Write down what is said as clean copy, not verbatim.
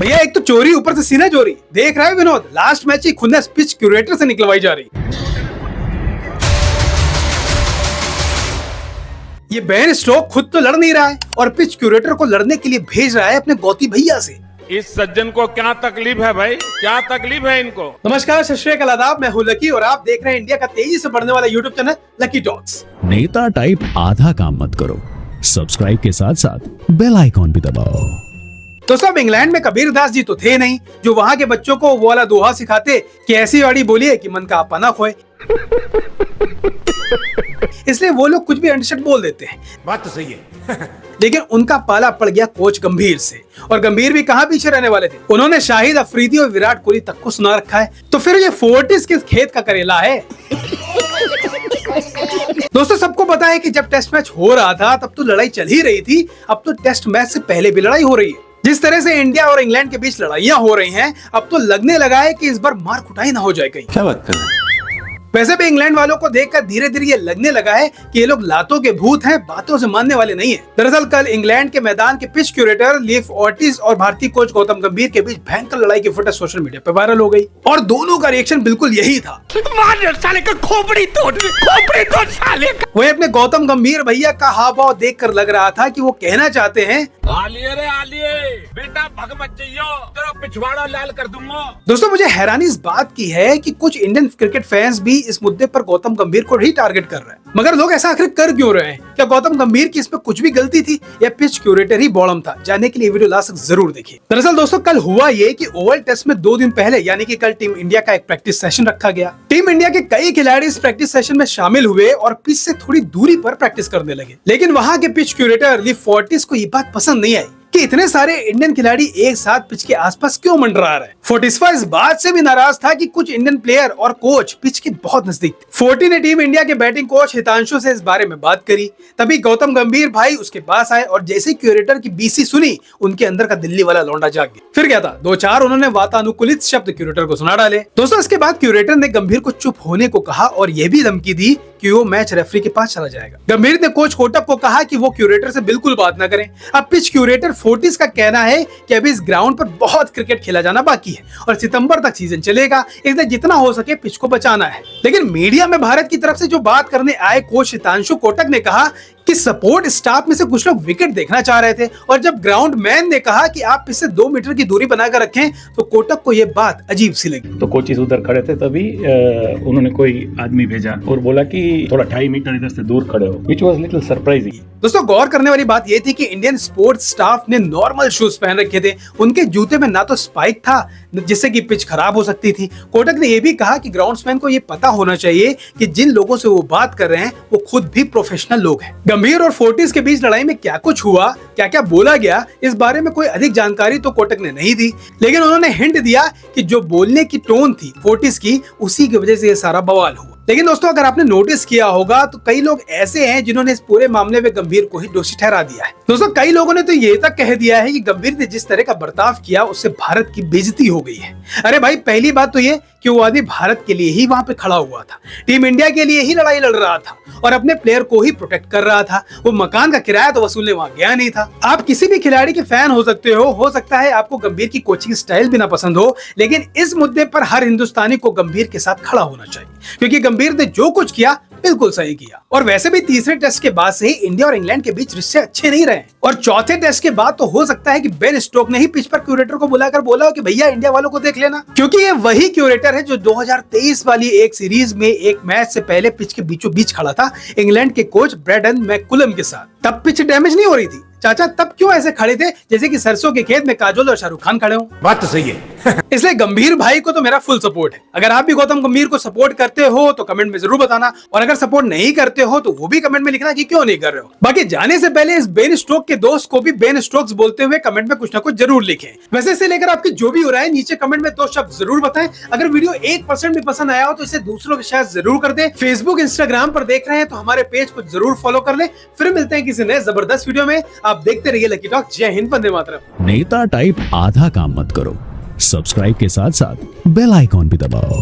भैया एक तो चोरी, ऊपर से सीना चोरी। देख रहा है विनोद, लास्ट मैच ही खुन्नस पिच क्यूरेटर से निकलवाई जा रही। ये बेन स्टोक खुद तो लड़ नहीं रहा है और पिच क्यूरेटर को लड़ने के लिए भेज रहा है अपने गौती भैया से। इस सज्जन को क्या तकलीफ है भाई, क्या तकलीफ है इनको। नमस्कार, सत श्री अकाल, आदाब। मैं हूं लकी और आप देख रहे हैं इंडिया का तेजी से बढ़ने वाला यूट्यूब चैनल लकी टॉक्स। नेता टाइप आधा काम मत करो, सब्सक्राइब के साथ साथ बेल आइकॉन भी दबाओ। तो सब इंग्लैंड में कबीर दास जी तो थे नहीं जो वहां के बच्चों को वो वाला दोहा सिखाते कि ऐसी वाड़ी बोलिए कि मन का आपा ना खोए। इसलिए वो लोग कुछ भी अंडरस्टैंड बोल देते हैं। बात तो सही है। लेकिन उनका पाला पड़ गया कोच गंभीर से, और गंभीर भी कहां पीछे रहने वाले थे। उन्होंने शाहिद अफरीदी और विराट कोहली तक को सुना रखा है। तो फिर ये फोर्टिस किस खेत का करेला है। दोस्तों सबको पता है कि जब टेस्ट मैच हो रहा था तब तो लड़ाई चल ही रही थी। अब तो टेस्ट मैच से पहले भी लड़ाई हो रही है। जिस तरह से इंडिया और इंग्लैंड के बीच लड़ाइयां हो रही हैं, अब तो लगने लगा है कि इस बार मार कुटाई ना हो जाए कहीं। क्या बात कर रहे हैं? वैसे भी इंग्लैंड वालों को देखकर धीरे धीरे ये लगने लगा है कि ये लोग लातों के भूत हैं, बातों से मानने वाले नहीं है। दरअसल कल इंग्लैंड के मैदान के पिच क्यूरेटर लीफ ऑर्टिस और भारतीय कोच गौतम गंभीर के बीच भयंकर लड़ाई की फुटेज सोशल मीडिया पर वायरल हो गई और दोनों का रिएक्शन बिल्कुल यही था। साले का खोपड़ी तोड़ साले का। वही अपने गौतम गंभीर भैया का हाव भाव देख कर लग रहा था कि वो कहना चाहते हैं, आलिए रे आलिए, बेटा भग मत जाइयो, तेरा पिछवाड़ा लाल कर दूंगा। दोस्तों मुझे हैरानी इस बात की है कि कुछ इंडियन क्रिकेट फैंस भी इस मुद्दे पर गौतम गंभीर को ही टारगेट कर रहे हैं। मगर लोग ऐसा आखिर कर क्यों रहे हैं? क्या गौतम गंभीर की इसमें कुछ भी गलती थी या पिच क्यूरेटर ही बॉलम था? जानने के लिए वीडियो लास्ट तक जरूर देखिए। दरअसल दोस्तों कल हुआ ये कि ओवल टेस्ट में 2 दिन पहले यानी कि कल टीम इंडिया का एक प्रैक्टिस सेशन रखा गया। टीम इंडिया के कई खिलाड़ी इस प्रैक्टिस सेशन में शामिल हुए और पिच से थोड़ी दूरी पर प्रैक्टिस करने लगे। लेकिन वहां के पिच क्यूरेटर लीफ ऑर्टिस को ये बात पसंद नहीं आई कि इतने सारे इंडियन खिलाड़ी एक साथ पिच के आसपास क्यों मंडरा रहे हैं। फोर्टिस इस बात से भी नाराज था कि कुछ इंडियन प्लेयर और कोच पिच के बहुत नजदीक थे। फोर्टी ने टीम इंडिया के बैटिंग कोच हितांशु से इस बारे में बात करी। तभी गौतम गंभीर भाई उसके पास आए और जैसे क्यूरेटर की बीसी सुनी, उनके अंदर का दिल्ली वाला लौंडा जाग गया। फिर क्या था, 2-4 उन्होंने वातानुकूलित शब्द क्यूरेटर को सुना डाले। दोस्तों इसके बाद क्यूरेटर ने गंभीर को चुप होने को कहा और यह भी धमकी दी कि वो मैच रेफरी के पास चला जाएगा। गंभीर ने कोच कोटक को कहा कि वो क्यूरेटर से बिल्कुल बात न करें। अब पिच क्यूरेटर फोर्टिस का कहना है कि अभी इस ग्राउंड पर बहुत क्रिकेट खेला जाना बाकी है और सितंबर तक सीजन चलेगा, इसलिए जितना हो सके पिच को बचाना है। लेकिन मीडिया में भारत की तरफ से जो बात करने आए कोच हितांशु कोटक ने कहा कि सपोर्ट स्टाफ में से कुछ लोग विकेट देखना चाह रहे थे और जब ग्राउंड मैन ने कहा कि आप इससे 2 मीटर की दूरी बनाकर रखें तो कोटक को यह बात अजीब सी लगी। तो कोचिस उधर खड़े थे, तभी उन्होंने कोई आदमी भेजा और बोला कि थोड़ा 2.5 मीटर इधर से दूर खड़े हो, which was little surprising। दोस्तों गौर करने वाली बात यह थी कि इंडियन स्पोर्ट्स स्टाफ ने नॉर्मल शूज पहन रखे थे। उनके जूते में ना तो स्पाइक था जिससे कि पिच खराब हो सकती थी। कोटक ने यह भी कहा कि ग्राउंड्समैन को यह पता होना चाहिए कि जिन लोगों से वो बात कर रहे हैं वो खुद भी प्रोफेशनल लोग हैं। गंभीर और फोर्टिस के बीच लड़ाई में क्या कुछ हुआ, क्या क्या बोला गया, इस बारे में कोई अधिक जानकारी तो कोटक ने नहीं दी। लेकिन उन्होंने हिंट दिया कि जो बोलने की टोन थी फोर्टिस की, उसी की वजह से ये सारा बवाल हुआ। लेकिन दोस्तों अगर आपने नोटिस किया होगा तो कई लोग ऐसे हैं जिन्होंने इस पूरे मामले में गंभीर को ही दोषी ठहरा दिया है। दोस्तों कई लोगों ने तो ये तक कह दिया है कि गंभीर ने जिस तरह का बर्ताव किया उससे भारत की बेइज्जती हो गई है। अरे भाई पहली बात तो ये कि वो आदमी भारत के लिए ही वहां पे खड़ा हुआ था, टीम इंडिया के लिए ही लड़ाई लड़ रहा था और अपने प्लेयर को ही प्रोटेक्ट कर रहा था। वो मकान का किराया तो वसूलने वहां गया नहीं था। आप किसी भी खिलाड़ी के फैन हो सकते हो सकता है आपको गंभीर की कोचिंग स्टाइल भी ना पसंद हो, लेकिन इस मुद्दे पर हर हिंदुस्तानी को गंभीर के साथ खड़ा होना चाहिए क्योंकि गंभीर ने जो कुछ किया बिल्कुल सही किया। और वैसे भी तीसरे टेस्ट के बाद से ही इंडिया और इंग्लैंड के बीच रिश्ते अच्छे नहीं रहे और चौथे टेस्ट के बाद तो हो सकता है कि बेन स्टोक ने ही पिच पर क्यूरेटर को बुलाकर बोला कि भैया इंडिया वालों को देख लेना, क्योंकि ये वही क्यूरेटर है जो 2023 वाली एक सीरीज में एक मैच से पहले पिच के बीचों बीच खड़ा था इंग्लैंड के कोच ब्रैडन मैकुलम के साथ। तब पिच डैमेज नहीं हो रही थी। चाचा तब क्यों ऐसे खड़े थे जैसे कि सरसों के खेत में काजोल और शाहरुख खान खड़े हो? बात तो सही है। इसलिए गंभीर भाई को तो मेरा फुल सपोर्ट है। अगर आप भी गौतम गंभीर को सपोर्ट करते हो तो कमेंट में जरूर बताना, और अगर सपोर्ट नहीं करते हो तो वो भी कमेंट में लिखना कि क्यों नहीं कर रहे हो। बाकी जाने से पहले इस बेन स्टोक के दोस्त को भी बेन स्टोक्स बोलते हुए कमेंट में कुछ ना कुछ जरूर लिखें। वैसे इसे लेकर आपकी जो भी हो रहा है नीचे कमेंट में 2 शब्द जरूर बताएं। अगर वीडियो 1% भी पसंद आया हो तो इसे दूसरों के साथ जरूर कर दें। फेसबुक इंस्टाग्राम पर देख रहे हैं तो हमारे पेज को जरूर फॉलो कर ले। फिर मिलते हैं किसी नए जबरदस्त वीडियो में। आप देखते रहिए लकी टॉक। जय हिंद, वंदे मातरम। नेता टाइप आधा काम मत करो, सब्सक्राइब के साथ साथ बेल आइकॉन भी दबाओ।